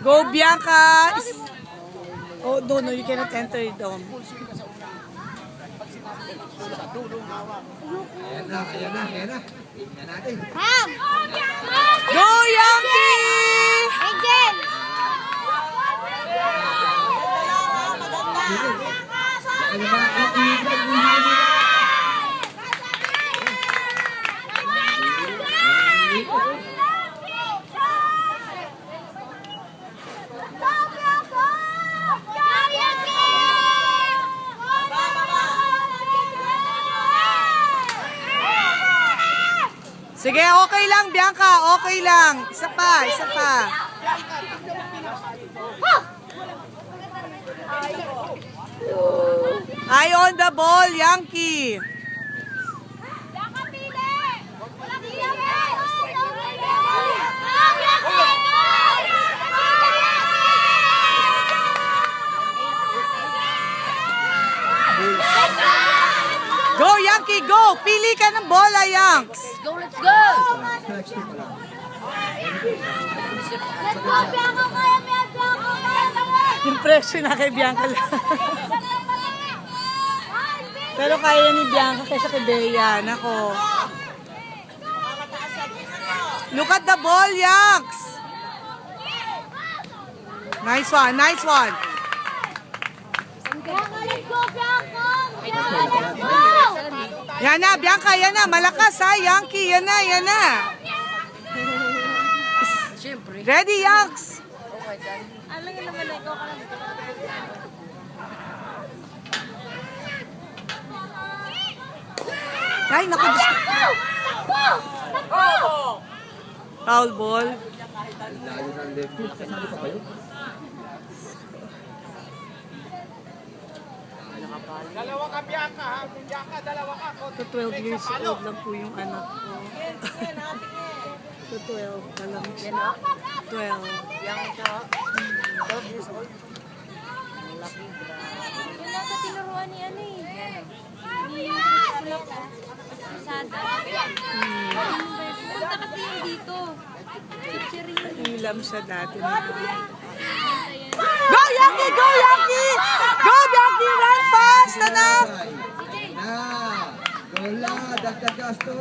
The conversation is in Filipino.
Go, Bianca! Oh, no, you cannot enter it down. Ayan na. Tingnan natin. Go, Yankee! Angel! Ano ba? Sige, okay lang, Bianca. Okay lang. Isa pa. Eye on the ball, Yankee. Go, Yankee, go! Pili ka ng bola, Yanks. Let's go! Impression na kay Bianca lang. Pero kaya ni Bianca kaysa kay Bea. Nako. Look at the ball, Yanks. Nice one. Let's go, Bianca! Yan na, Bianca, yan na. Malakas ha, Yankee. Yan na. Ready, Yanks? Alam nga naman na ikaw ka lang. Ay, naku. Foul ball. Layo ng left field. Kasama pa kayo? Dalawa ka, Bianca, ha? Bianca, dalawa ka. So 12 years old lang po yung anak ko. So 12 pa lang siya. 12. Yun nata tinuruan ni ano eh. Ni Sada. Punta kasi yung dito. Ilam siya dati. Go, Yankee! Go, Yankee! Go, Yankee! Run fast! Anak! Na! Gola! Dagdag gasto!